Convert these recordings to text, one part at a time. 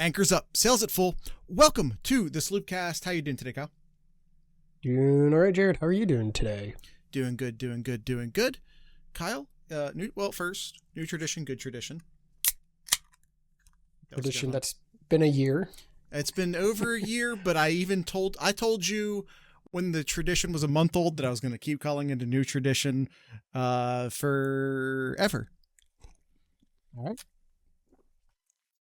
Anchors up, sails at full. Welcome to the SlooPcast. How you doing today, Kyle? Doing all right, Jared. How are you doing today? Doing good. Kyle, new tradition, good tradition. Tradition that's been a year. It's been over a year, but I told you when the tradition was a month old that I was going to keep calling it a new tradition forever. All right.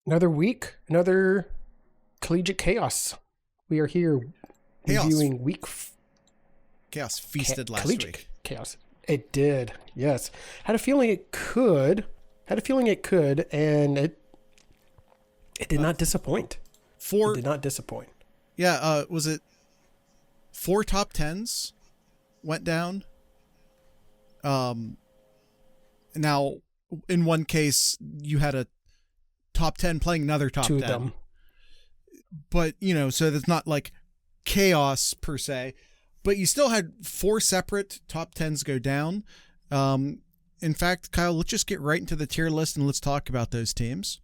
Another week, another collegiate chaos. We are here reviewing Chaos feasted last week. Chaos. It did. Yes. Had a feeling it could, and it did not disappoint. It did not disappoint. Yeah, was it 4 top 10s went down? Now in one case you had a top 10 playing another top 10. 2 of them. But, so that's not like chaos per se, but you still had 4 separate top 10s go down. In fact, Kyle, let's just get right into the tier list and let's talk about those teams.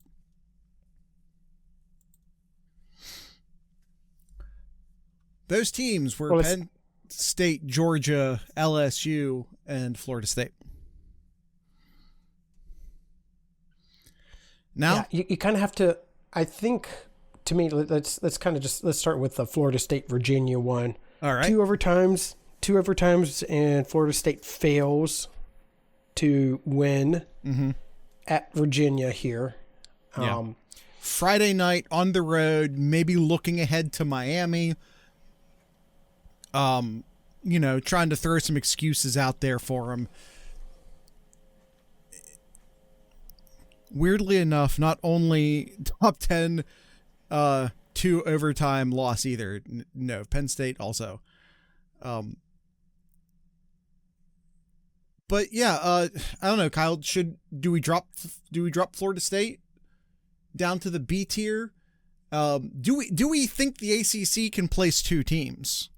Those teams were Penn State, Georgia, LSU, and Florida State. Now, yeah, you kind of have to. I think, to me, let's start with the Florida State Virginia one. All right. 2 overtimes, and Florida State fails to win at Virginia here. Yeah. Friday night on the road, maybe looking ahead to Miami. Trying to throw some excuses out there for them. Weirdly enough, not only top 10, 2 overtime loss either. No, Penn State also. But yeah, I don't know, Kyle. Do we drop Florida State down to the B tier? Do we think the ACC can place 2 teams?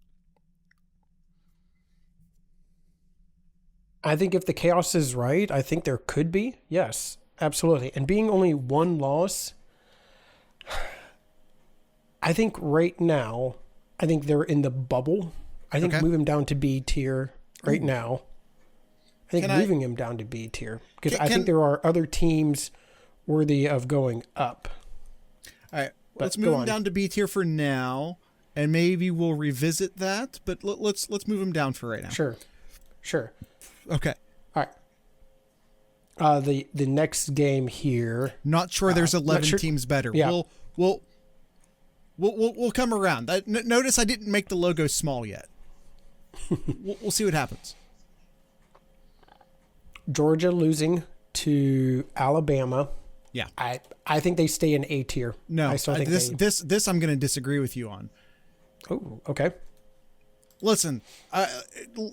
I think if the chaos is right, I think there could be. Yes, absolutely. And being only 1 loss, I think right now, they're in the bubble. I think move him down to B tier right now. I think moving him down to B tier because I think there are other teams worthy of going up. All right, let's move him down to B tier for now, and maybe we'll revisit that. But let's move him down for right now. Sure. Okay. All right. The next game here. Not sure there's 11 teams better. Yeah. We'll come around. Notice I didn't make the logo small yet. We'll see what happens. Georgia losing to Alabama. Yeah. I think they stay in A tier. No, I still think this I'm going to disagree with you on. Oh, okay. Listen,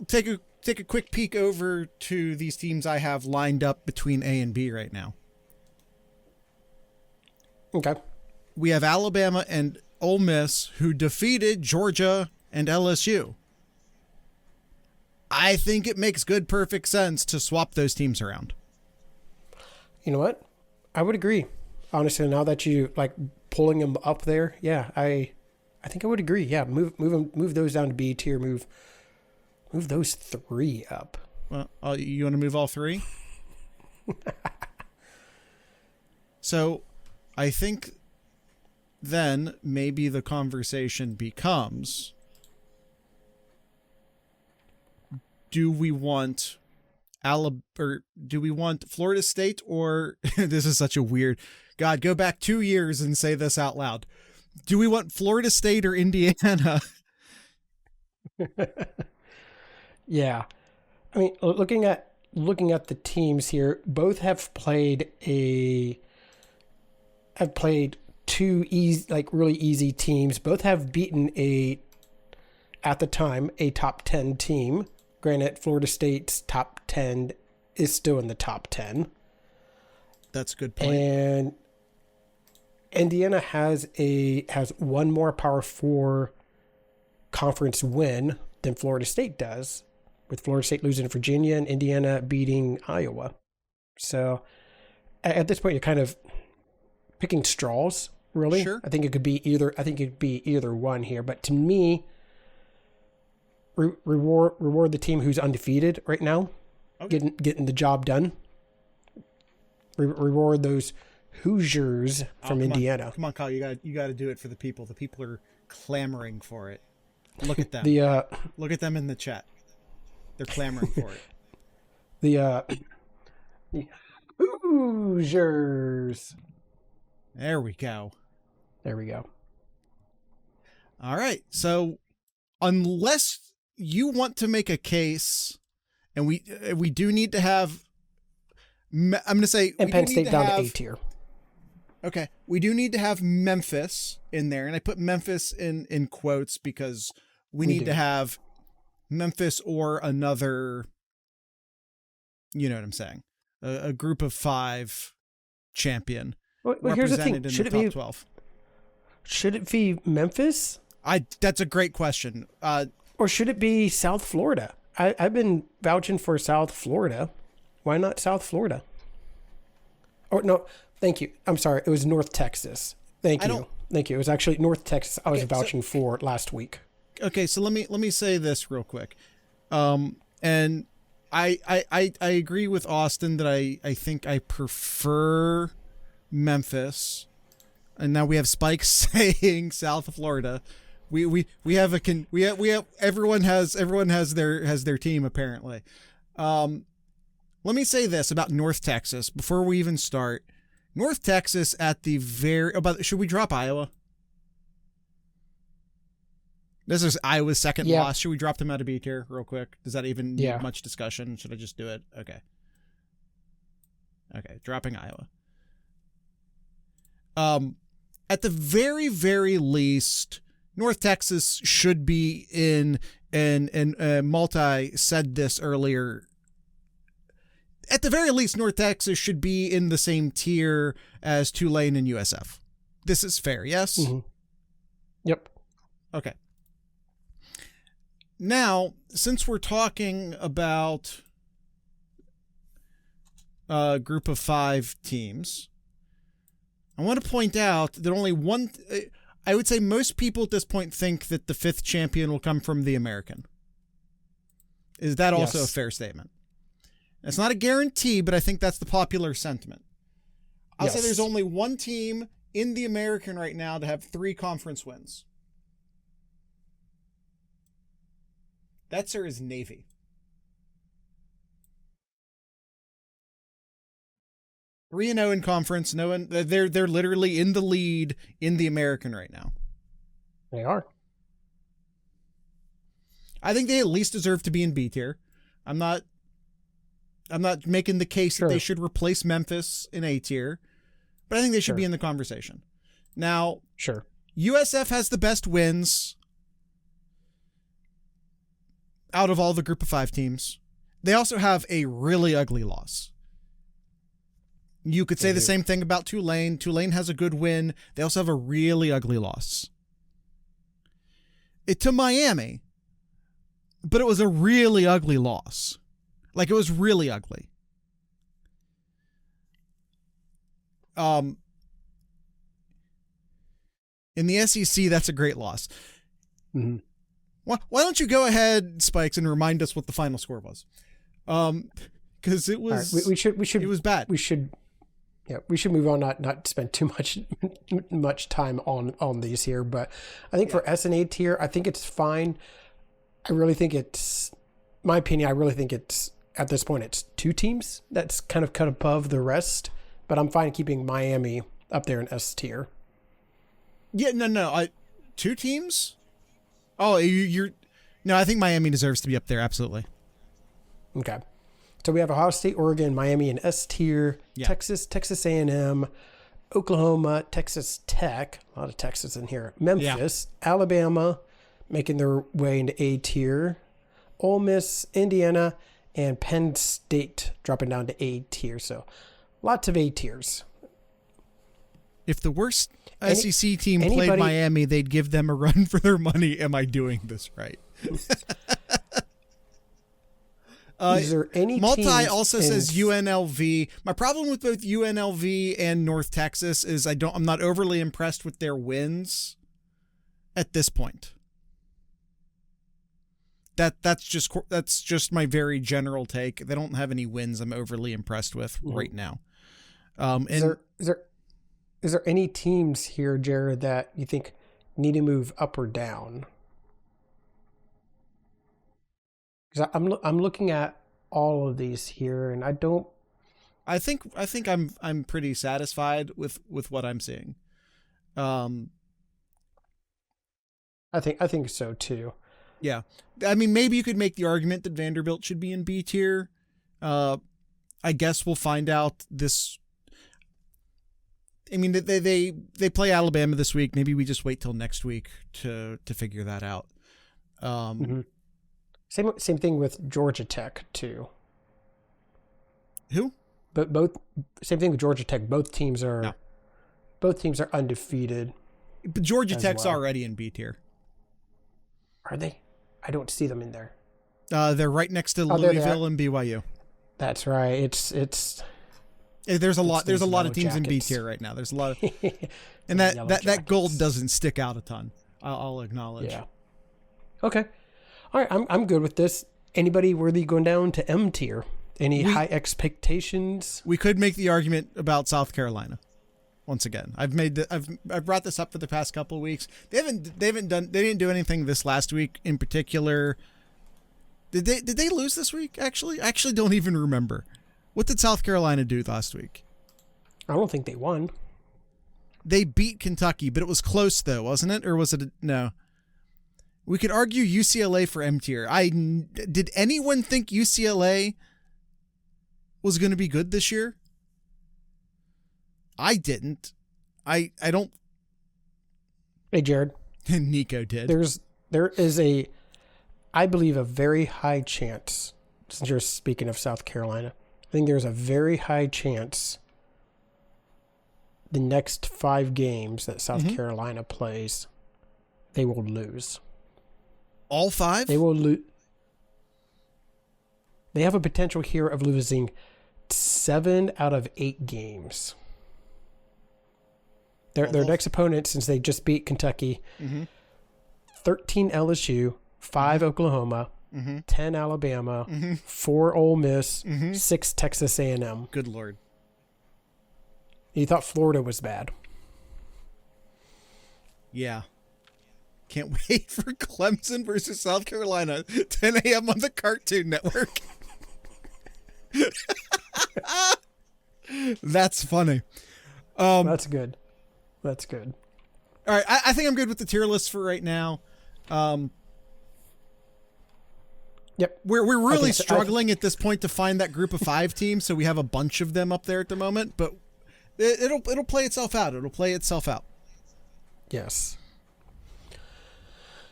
take a quick peek over to these teams I have lined up between A and B right now. Okay. We have Alabama and Ole Miss who defeated Georgia and LSU. I think it makes perfect sense to swap those teams around. You know what? I would agree. Honestly, now that you like pulling them up there, yeah, I think I would agree. Yeah, move those down to B tier. Move those 3 up. Well, you want to move all 3? So, I think then maybe the conversation becomes: do we want Florida State or this is such a weird God, go back 2 years and say this out loud. Do we want Florida State or Indiana? Yeah. I mean, looking at the teams here, both have played 2 really easy teams. Both have beaten at the time, a top 10 team. Granted, Florida State's top 10 is still in the top 10. That's a good point. And Indiana has one more Power 4 conference win than Florida State does, with Florida State losing to Virginia and Indiana beating Iowa. So at this point, you're kind of picking straws really. Sure. I think it could be either one here. But to me, reward the team who's undefeated right now, getting the job done. Reward those Hoosiers from Indiana. Come on, Kyle, you got to do it for the people. The people are clamoring for it. Look at them. Look at them in the chat. They're clamoring for it. The Hoosiers. There we go. All right. So unless you want to make a case, and we do need to have, I'm going to say, and Penn State down to A tier. Okay. We do need to have Memphis in there. And I put Memphis in quotes because we need to have Memphis or another, you know what I'm saying? A group of 5 champion. Well, here's the thing. Should it be 12? Should it be Memphis? That's a great question. Or should it be South Florida? I've been vouching for South Florida. Why not South Florida? Oh, no. Thank you. I'm sorry. It was North Texas. Thank you. It was actually North Texas I was vouching for last week. Okay, so let me say this real quick. And I agree with Austin that I think I prefer Memphis. And now we have Spike saying South Florida. We have everyone has their team apparently. Let me say this about North Texas before we even start. North Texas at the should we drop Iowa? This is Iowa's second loss. Should we drop them out of B tier real quick? Does that even need much discussion? Should I just do it? Okay. Dropping Iowa. At the very, very least, North Texas should be in, and Multi said this earlier. At the very least, North Texas should be in the same tier as Tulane and USF. This is fair, yes? Mm-hmm. Yep. Okay. Now, since we're talking about a group of 5 teams, I want to point out that only one, I would say most people at this point think that the 5th champion will come from the American. Is that also a fair statement? It's not a guarantee, but I think that's the popular sentiment. I'll say there's only one team in the American right now to have 3 conference wins. That, sir, is Navy. 3-0 in conference. They're literally in the lead in the American right now. They are. I think they at least deserve to be in B tier. I'm not making the case that they should replace Memphis in A tier, but I think they should be in the conversation. Now, USF has the best wins out of all the group of 5 teams. They also have a really ugly loss. You could say the same thing about Tulane. Tulane has a good win. They also have a really ugly loss. To Miami, but it was a really ugly loss. Like, it was really ugly. In the SEC, that's a great loss. Mm-hmm. Why don't you go ahead, Spikes, and remind us what the final score was? Because it was we should it was bad. We should move on. Not spend too much time on these here. But I think for S and A tier, I think it's fine. I really think it's my opinion. I really think it's at this point it's 2 teams that's kind of cut above the rest. But I'm fine keeping Miami up there in S tier. Yeah, no. 2 teams? Oh, you're... No, I think Miami deserves to be up there, absolutely. Okay. So we have Ohio State, Oregon, Miami in S tier, Texas A&M, Oklahoma, Texas Tech, a lot of Texas in here, Memphis, Alabama, making their way into A tier, Ole Miss, Indiana, and Penn State dropping down to A tier. So lots of A tiers. If the worst SEC team played Miami, they'd give them a run for their money. Am I doing this right? Is there any Multi also says UNLV. My problem with both UNLV and North Texas is I'm not overly impressed with their wins at this point. That's just my very general take. They don't have any wins I'm overly impressed with right now. Is there any teams here, Jared, that you think need to move up or down? Because I'm looking at all of these here, and I think I'm pretty satisfied with what I'm seeing. I think so too. Yeah. I mean, maybe you could make the argument that Vanderbilt should be in B tier. I guess we'll find out this. I mean, they play Alabama this week. Maybe we just wait till next week to figure that out. Same thing with Georgia Tech too. Who? But same thing with Georgia Tech. Both teams are undefeated. But Georgia Tech's already in B tier. Are they? I don't see them in there. They're right next to Louisville and BYU. That's right. There's a lot of teams in B tier right now. There's a lot of, and that gold doesn't stick out a ton. I'll acknowledge. Yeah. Okay. All right. I'm good with this. Anybody worthy going down to M tier? Any high expectations? We could make the argument about South Carolina. Once again, I've brought this up for the past couple of weeks. They didn't do anything this last week in particular. Did they lose this week? I actually don't even remember. What did South Carolina do last week? I don't think they won. They beat Kentucky, but it was close though, wasn't it? Or was it no? We could argue UCLA for M tier. Did anyone think UCLA was going to be good this year? I didn't. I don't. Hey, Jared. Nico did. There is I believe a very high chance, since you're speaking of South Carolina, I think there's a very high chance the next 5 games that South Carolina plays, they will lose. All 5? They will lose. They have a potential here of losing 7 out of 8 games. Their next opponent, since they just beat Kentucky, 13 LSU, 5 Oklahoma, 10 Alabama, 4 Ole Miss, 6 Texas A&M. Good Lord. You thought Florida was bad. Yeah. Can't wait for Clemson versus South Carolina, 10 a.m. on the Cartoon Network. That's funny. That's good. That's good. All right, I think I'm good with the tier list for right now. Yep. We're really struggling at this point to find that group of 5 team, so we have a bunch of them up there at the moment, but it'll play itself out. It'll play itself out. Yes.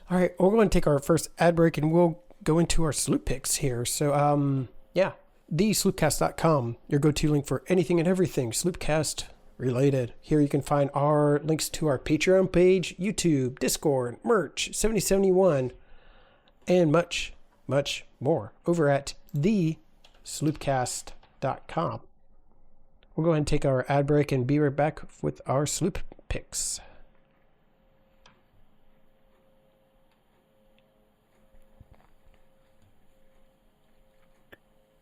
All right, we're going to take our first ad break and we'll go into our SlooPicks here. So, thesloopcast.com, your go-to link for anything and everything SloopCast related. Here you can find our links to our Patreon page, YouTube, Discord, merch, 7071, and much, much more over at thesloopcast.com. We'll go ahead and take our ad break and be right back with our SlooPicks.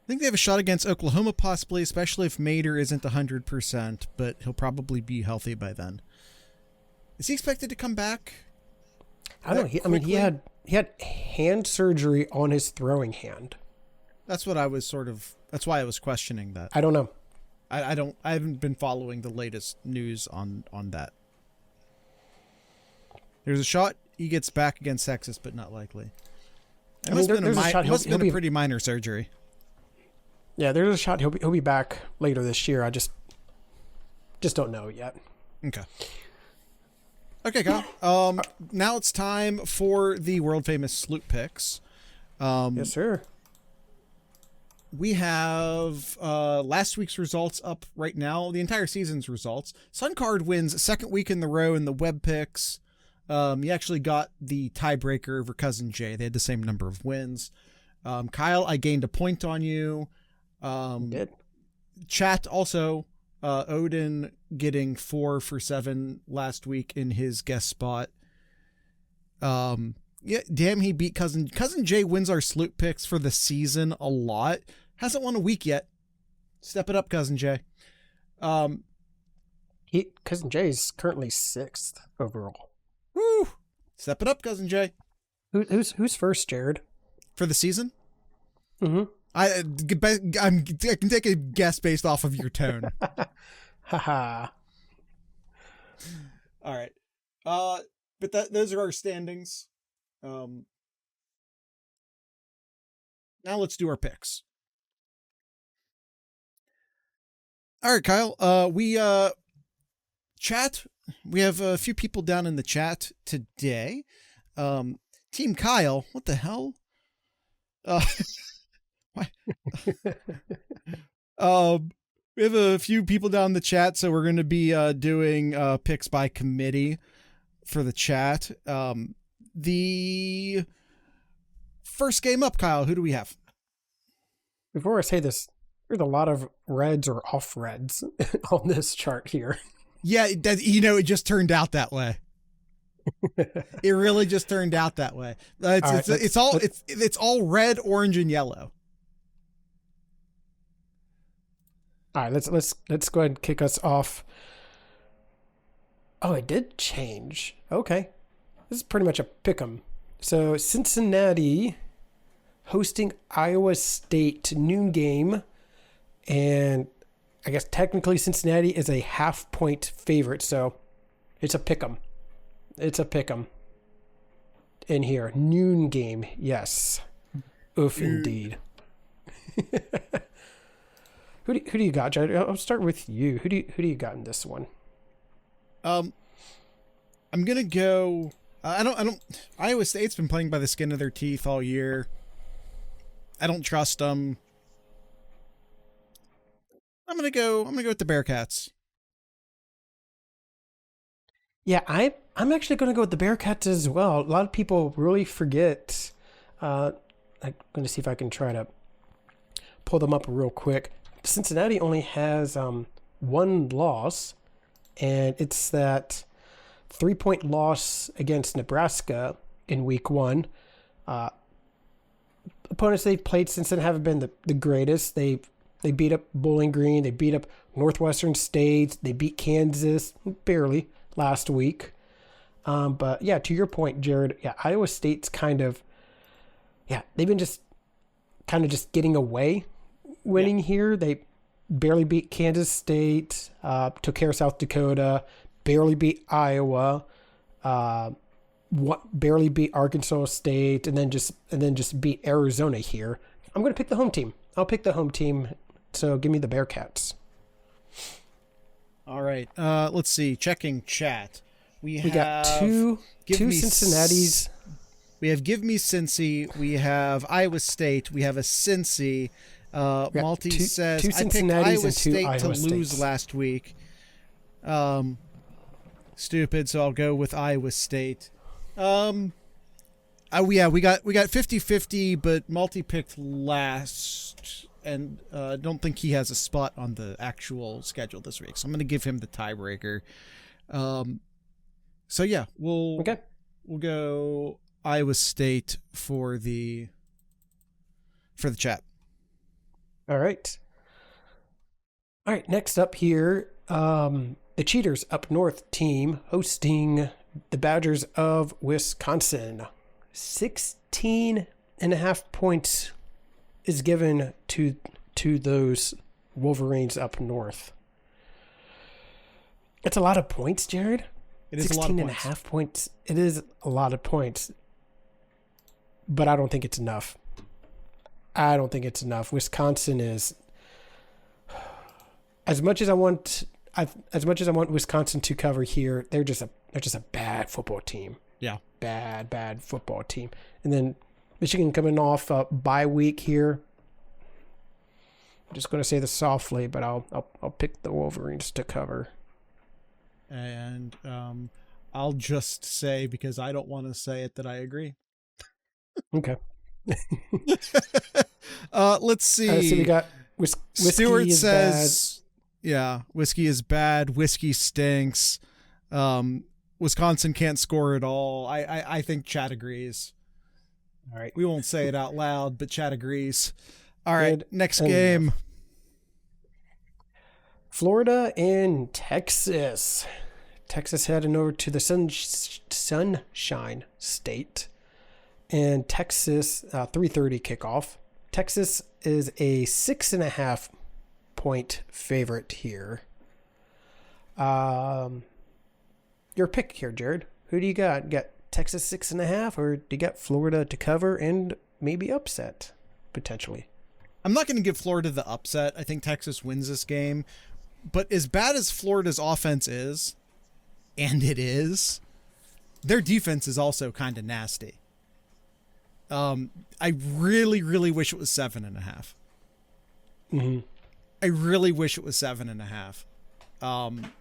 I think they have a shot against Oklahoma possibly, especially if Mater isn't 100%, but he'll probably be healthy by then. Is he expected to come back? I don't know. He had hand surgery on his throwing hand. That's what I was that's why I was questioning that. I don't know. I haven't been following the latest news on that. There's a shot he gets back against Texas, but not likely. It must have been a pretty minor surgery. Yeah, there's a shot he'll be back later this year. I just don't know yet. Okay, Kyle. Now it's time for the world famous SlooPicks. Yes, sir. We have last week's results up right now. The entire season's results. SunCard wins second week in the row in the web picks. He actually got the tiebreaker over Cousin Jay. They had the same number of wins. Kyle, I gained a point on you. Did. Chat also, Odin getting 4 for 7 last week in his guest spot. Yeah, damn, he beat Cousin Jay. Wins our Sloop picks for the season a lot. Hasn't won a week yet. Step it up, Cousin Jay. Cousin Jay is currently 6th overall. Woo! Step it up, Cousin Jay. Who's first, Jared? For the season? Mm-hmm. I can take a guess based off of your tone. Haha. All right. But those are our standings. Now let's do our picks. All right, Kyle. We chat. We have a few people down in the chat today. Team Kyle, what the hell? Why? We have a few people down in the chat, so we're going to be doing picks by committee for the chat. The first game up, Kyle, who do we have? Before I say this, there's a lot of reds or off reds on this chart here. Yeah, it just turned out that way. It really just turned out that way. It's all red, orange, and yellow. All right, let's go ahead and kick us off. Oh, it did change. Okay. This is pretty much a pick'em. So Cincinnati hosting Iowa State, noon game. And I guess technically Cincinnati is a half-point favorite, so it's a pick'em. It's a pick'em. In here. Noon game, yes. Oof, indeed. Who do you got, Jared? I'll start with you. Who do you got in this one? I'm gonna go. I don't. Iowa State's been playing by the skin of their teeth all year. I don't trust them. I'm gonna go with the Bearcats. Yeah, I'm actually gonna go with the Bearcats as well. A lot of people really forget. I'm gonna see if I can try to pull them up real quick. Cincinnati only has one loss, and it's that 3-point loss against Nebraska in week 1. Opponents they've played since then haven't been the greatest. They beat up Bowling Green, they beat up Northwestern State, they beat Kansas barely last week. But yeah, to your point, Jared, yeah, Iowa State's they've been just getting away winning here. They barely beat Kansas State, took care of South Dakota, barely beat Iowa, barely beat Arkansas State, and then just beat Arizona here. I'm going to pick the home team. I'll pick the home team. So give me the Bearcats. All right. Let's see. Checking chat. We got two Cincinnati's. We have Give Me Cincy. We have Iowa State. We have a Cincy. Malty says, I picked Iowa State to lose last week. Stupid, so I'll go with Iowa State. We got 50-50, but Malty picked last, and I don't think he has a spot on the actual schedule this week, so I'm going to give him the tiebreaker. So yeah, we'll go Iowa State for the chat. All right. Next up here, the Cheaters Up North team hosting the Badgers of Wisconsin. 16.5 points is given to those Wolverines up north. It's a lot of points, Jared. It is 16.5 points. It is a lot of points. But I don't think it's enough. Wisconsin is, as much as I want Wisconsin to cover here, they're just a bad football team. Yeah, bad football team. And then Michigan coming off a bye week here. I'm just going to say this softly, but I'll pick the Wolverines to cover. And I'll just say, because I don't want to say it, that I agree. Okay. Let's see. So we got whiskey Stewart is says, whiskey is bad. Whiskey stinks. Wisconsin can't score at all. I think Chad agrees. All right. We won't say it out loud, but Chad agrees. All right. Good Next enough. game. Florida and Texas. Texas heading over to the Sunshine State. And Texas, 3:30 kickoff. Texas is a 6.5 point favorite here. Your pick here, Jared. Who do you got? You got Texas 6.5, or do you got Florida to cover and maybe upset potentially? I'm not going to give Florida the upset. I think Texas wins this game. But as bad as Florida's offense is, and it is, their defense is also kind of nasty. I really, really wish it was 7.5. Mm-hmm. I really wish it was 7.5. I'm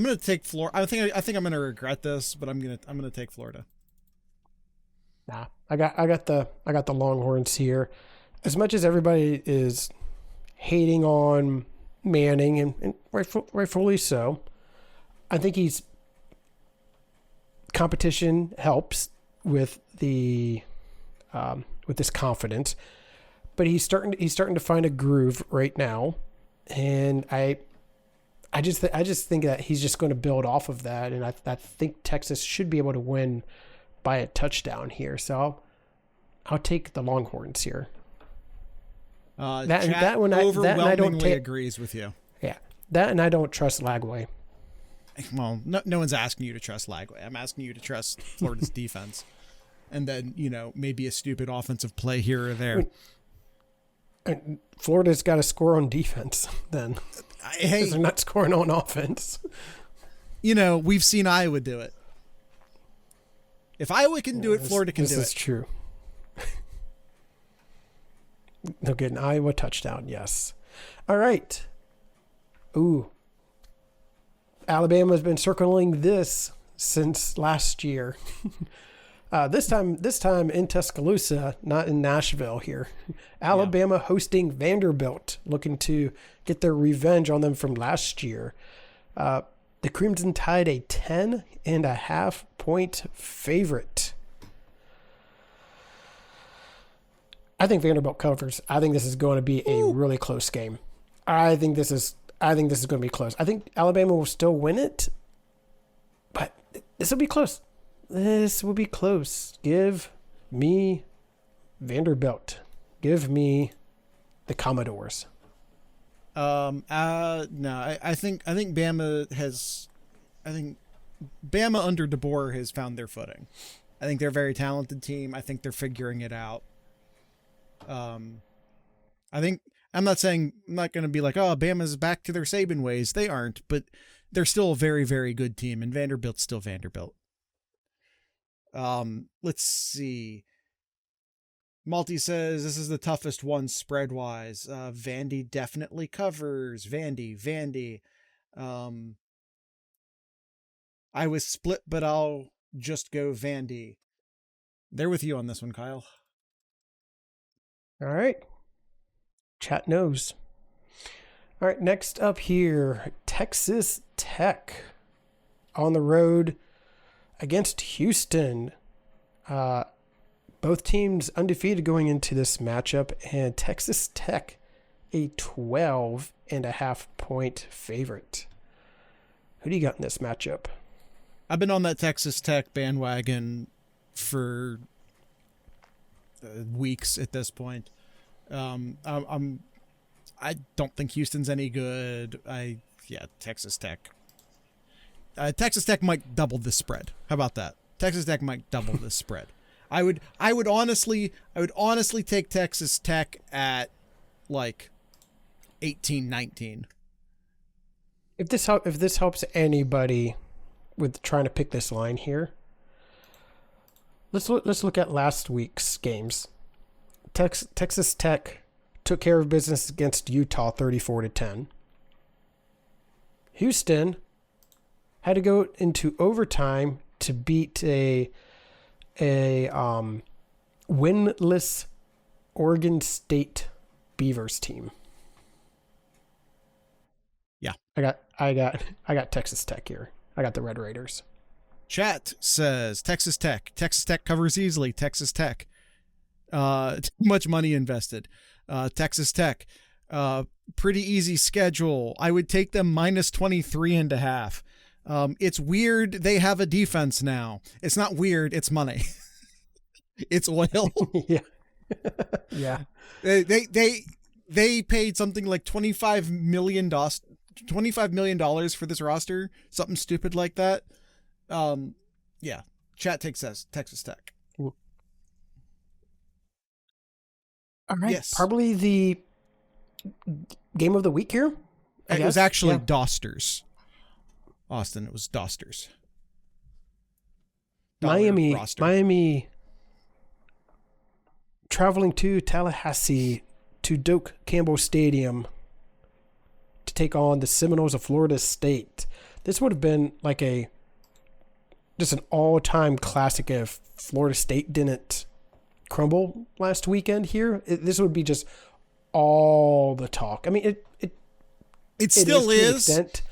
going to take Florida. I think I'm going to regret this, but I'm going to take Florida. Nah, I got the Longhorns here. As much as everybody is hating on Manning, and rightfully so, I think competition helps with the with this confidence, but he's starting to find a groove right now, and I just think that he's just going to build off of that, and I think Texas should be able to win by a touchdown here. So I'll take the Longhorns here. That one overwhelmingly agrees with you. Yeah, that, and I don't trust Lagway. Well, no one's asking you to trust Lagway. I'm asking you to trust Florida's defense, and then maybe a stupid offensive play here or there. And Florida's got to score on defense then. Hey, they're not scoring on offense. We've seen Iowa do it. If Iowa can do it, Florida can do it. This is true. They'll get an Iowa touchdown, yes. All right. Ooh. Alabama's been circling this since last year. This time in Tuscaloosa, not in Nashville here. Alabama hosting Vanderbilt, looking to get their revenge on them from last year. The Crimson Tide, a 10.5 point favorite. I think Vanderbilt covers. I think this is going to be a really close game. I think this is going to be close. I think Alabama will still win it, but this will be close. This will be close. Give me Vanderbilt. Give me the Commodores. No, I think Bama under DeBoer has found their footing. I think they're a very talented team. I think they're figuring it out. I'm not going to be like, oh, Bama's back to their Saban ways. They aren't, but they're still a very, very good team, and Vanderbilt's still Vanderbilt. Let's see. Malty says this is the toughest one spread wise. Vandy definitely covers. Vandy. I was split, but I'll just go Vandy. They're with you on this one, Kyle. All right. Chat knows. All right, next up here, Texas Tech on the road against Houston. Both teams undefeated going into this matchup, and Texas Tech a 12.5 point favorite. Who do you got in this matchup? I've been on that Texas Tech bandwagon for weeks at this point. I don't think Houston's any good. Texas Tech. Texas Tech might double this spread. How about that? Texas Tech might double this spread. I would honestly take Texas Tech at like 18-19. If this helps anybody with trying to pick this line here, let's look at last week's games. Texas Tech took care of business against Utah 34-10. Houston had to go into overtime to beat a winless Oregon State Beavers team. Yeah. I got Texas Tech here. I got the Red Raiders. Chat says Texas Tech. Texas Tech covers easily. Texas Tech. Too much money invested. Texas Tech. Pretty easy schedule. I would take them minus 23.5. It's weird. They have a defense now. It's not weird. It's money. It's oil. Yeah. Yeah. They paid something like $25 million for this roster. Something stupid like that. Yeah. Chat takes us Texas Tech. All right. Yes. Probably the game of the week here. It was actually Dosters. Austin, it was Dosters. Miami traveling to Tallahassee to Doak Campbell Stadium to take on the Seminoles of Florida State. This would have been like just an all-time classic if Florida State didn't crumble last weekend here. This would be just all the talk. I mean, it still is.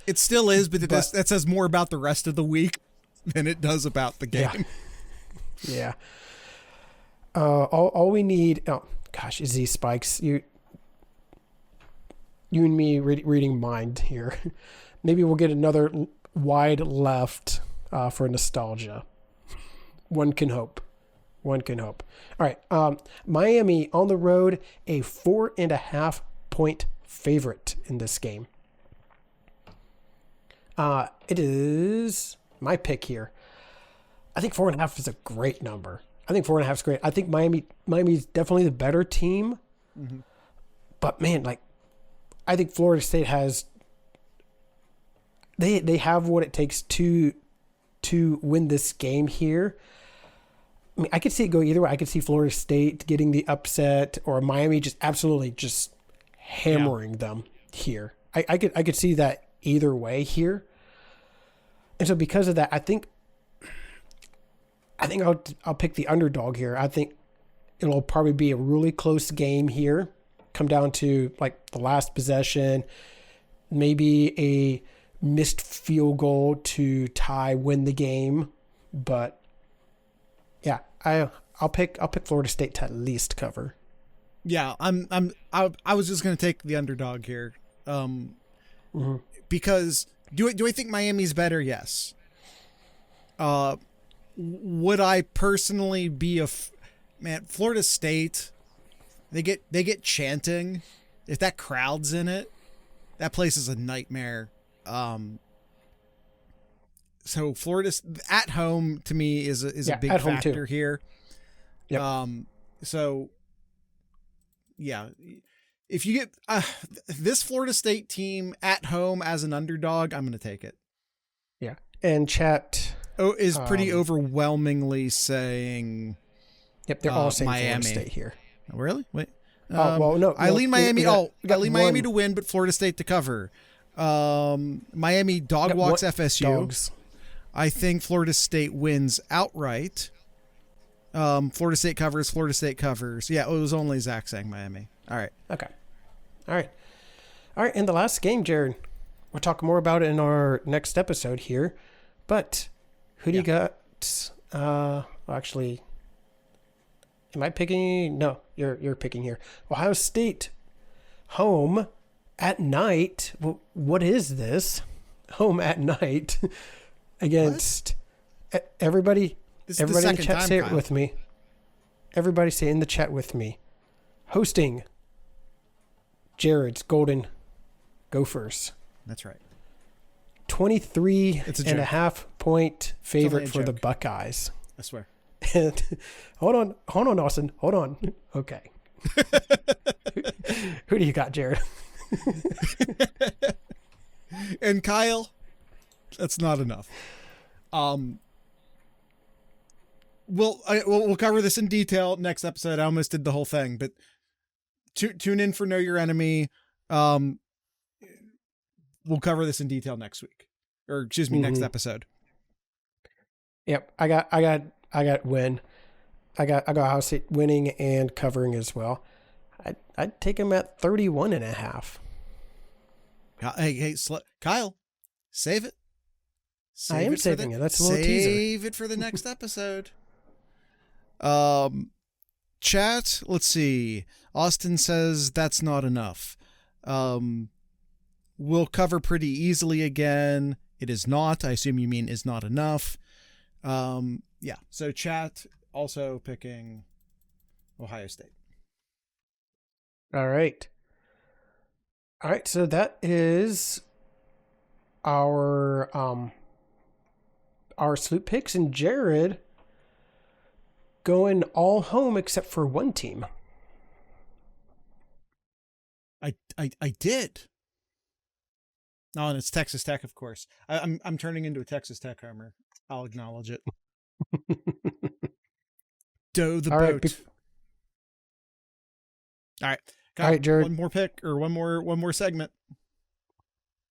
It still is, but that says more about the rest of the week than it does about the game. Yeah. All we need. Oh gosh, is these spikes? You and me reading mind here. Maybe we'll get another wide left for nostalgia. One can hope. All right. Miami on the road, a 4.5 point favorite in this game. It is my pick here. I think 4.5 is a great number. I think 4.5 is great. I think Miami's definitely the better team. Mm-hmm. But man, I think Florida State has. They have what it takes to win this game here. I mean, I could see it go either way. I could see Florida State getting the upset, or Miami just absolutely just hammering them here. I could see that either way here. And so because of that, I think I'll pick the underdog here. I think it'll probably be a really close game here. Come down to the last possession, maybe a missed field goal to win the game. But yeah, I'll pick Florida State to at least cover. Yeah, I was just going to take the underdog here. Because do I think Miami's better? Yes. Would I personally be Florida State, they get chanting. If that crowd's in it, that place is a nightmare. So Florida at home to me is a big factor here. Yep. So yeah, if you get this Florida State team at home as an underdog, I'm going to take it. Yeah. And chat is pretty overwhelmingly saying. Yep, they're all saying Miami. Florida State here. Oh, really? Wait. No. I lean Miami. I lean Miami to win, but Florida State to cover. Miami dog walks FSU. Dogs. I think Florida State wins outright. Florida State covers. Yeah, it was only Zach saying Miami. All right. Okay. All right. And the last game, Jared, we'll talk more about it in our next episode here. But who do you got? Actually, am I picking? No, you're picking here. Ohio State home at night. What is this? Home at night against everybody. Everybody in the chat, say it with me. Everybody say in the chat with me. Hosting Jared's Golden Gophers. That's right. 23.5 point favorite for the Buckeyes. I swear. And hold on, Austin. Hold on. Okay. Who do you got, Jared? And Kyle, that's not enough. We'll cover this in detail next episode. I almost did the whole thing, but tune in for Know Your Enemy. We'll cover this in detail next week, or excuse me, next episode. Yep, I got win. I got Ohio State winning and covering as well. I'd take them at 31.5. Hey, Kyle, save it. I am saving it. That's a little teaser. Save it for the next episode. Chat, let's see. Austin says that's not enough. We'll cover pretty easily again. It is not. I assume you mean is not enough. Yeah. So chat also picking Ohio State. All right. So that is our Sloop picks, and Jared going all home except for one team. I did. Oh, and it's Texas Tech, of course. I'm turning into a Texas Tech homer. I'll acknowledge it. Doe the all boat. All right. All right, Jared. One more pick or one more segment.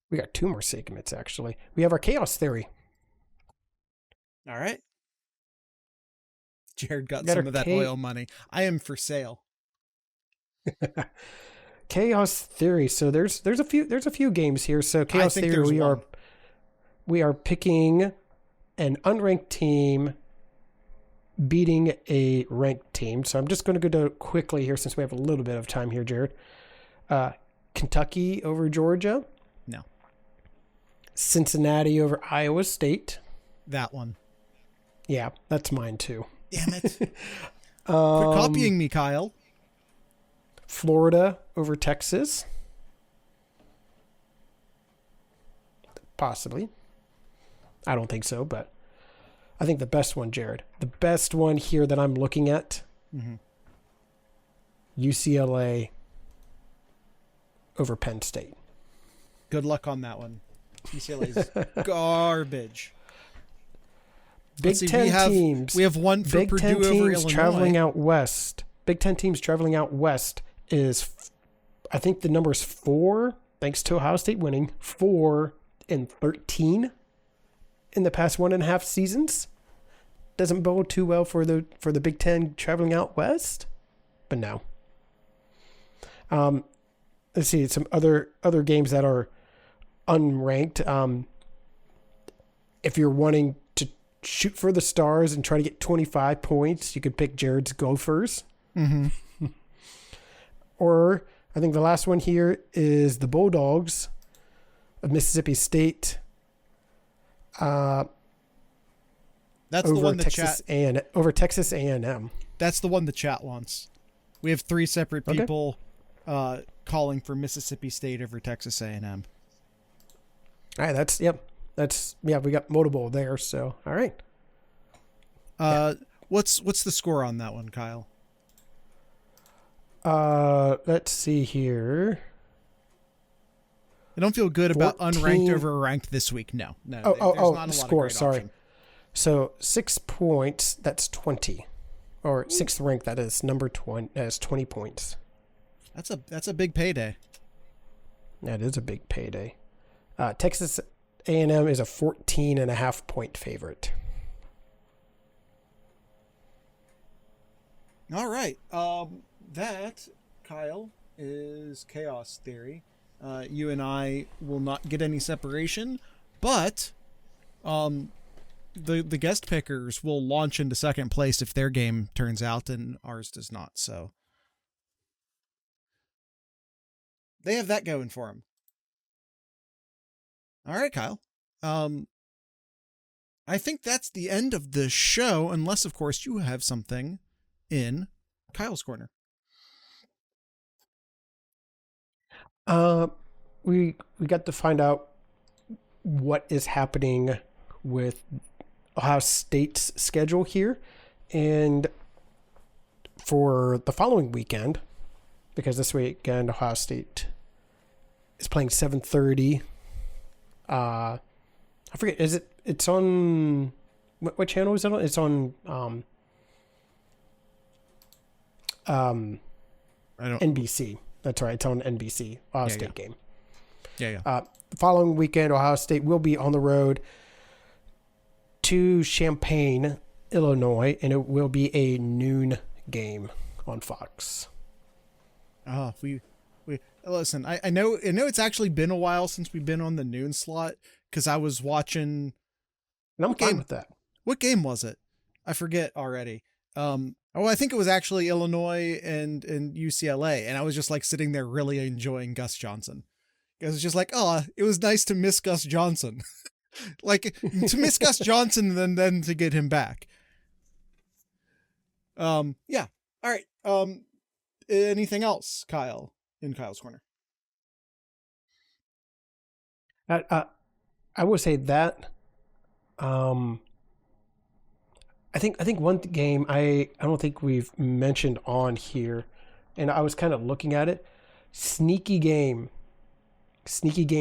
We got 2 more segments, actually. We have our chaos theory. All right. Jared got some of that oil money. I am for sale. Chaos theory. So there's a few games here. So chaos theory, we are picking an unranked team beating a ranked team. So I'm just going to go quickly here since we have a little bit of time here, Jared. Kentucky over Georgia. No. Cincinnati over Iowa State. That one. Yeah, that's mine too. Damn it. Quit copying me, Kyle. Florida over Texas. Possibly. I don't think so, but I think the best one, Jared. The best one here that I'm looking at. Mm-hmm. UCLA over Penn State. Good luck on that one. UCLA's garbage. Big Ten teams. We have one for Big Purdue Ten over teams Illinois. traveling out west. Big Ten teams traveling out west is, I think the number is 4, thanks to Ohio State winning, 4 and 13 in the past 1.5 seasons. Doesn't bode too well for the Big Ten traveling out west, but no. Let's see some other games that are unranked. If you're wanting to shoot for the stars and try to get 25 points, you could pick Jared's Gophers. Mm-hmm. Or I think the last one here is the Bulldogs of Mississippi State. That's the one the chat over Texas A&M. That's the one the chat wants. We have 3 separate people calling for Mississippi State over Texas A&M. All right, we got multiple there. So all right. What's the score on that one, Kyle? Let's see here. I don't feel good about 14. unranked over ranked this week. No. There's not a lot of score. great Sorry. option. So 6 points. That's 20, or 6th rank. That is number 20. That is 20 points. That's a big payday. That is a big payday. Texas A&M is a 14.5 point favorite. All right. That, Kyle, is chaos theory. You and I will not get any separation, but the guest pickers will launch into second place if their game turns out and ours does not. So they have that going for them. All right, Kyle. I think that's the end of the show, unless, of course, you have something in Kyle's Corner. We got to find out what is happening with Ohio State's schedule here, and for the following weekend, because this weekend Ohio State is playing 7:30. I forget. It's on what channel is it on? It's on NBC. That's right. It's on NBC. Ohio State game. Yeah. The following weekend, Ohio State will be on the road to Champaign Illinois, and it will be a noon game on Fox. Oh, we listen. I know it's actually been a while since we've been on the noon slot because I was watching. And I'm fine with that. What game was it? I forget already. I think it was actually Illinois and UCLA, and I was just like sitting there really enjoying Gus Johnson. It was just like, oh, it was nice to miss Gus Johnson, like to miss Gus Johnson and then to get him back. Yeah. All right. Anything else, Kyle, in Kyle's corner? I would say that. I think one game I don't think we've mentioned on here, and I was kind of looking at it. Sneaky game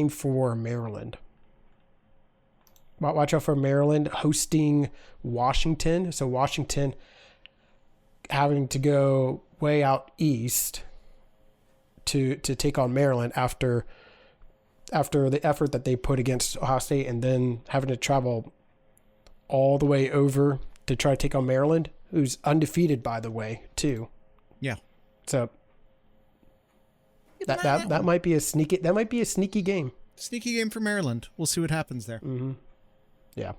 for Maryland. Watch out for Maryland hosting Washington. So Washington having to go way out east to take on Maryland after the effort that they put against Ohio State, and then having to travel all the way over to try to take on Maryland, who's undefeated, by the way, too. Yeah. So that might be a sneaky game. Sneaky game for Maryland. We'll see what happens there. Mm-hmm. Yeah. All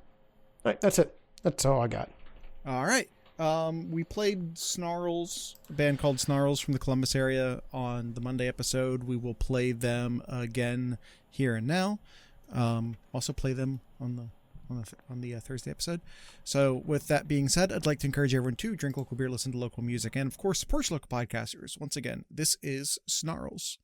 right, that's it. That's all I got. All right. We played Snarls, a band called Snarls from the Columbus area, on the Monday episode. We will play them again here and now. Also play them on the Thursday episode. So with that being said, I'd like to encourage everyone to drink local beer, listen to local music, and of course support your local podcasters. Once again, this is Snarls.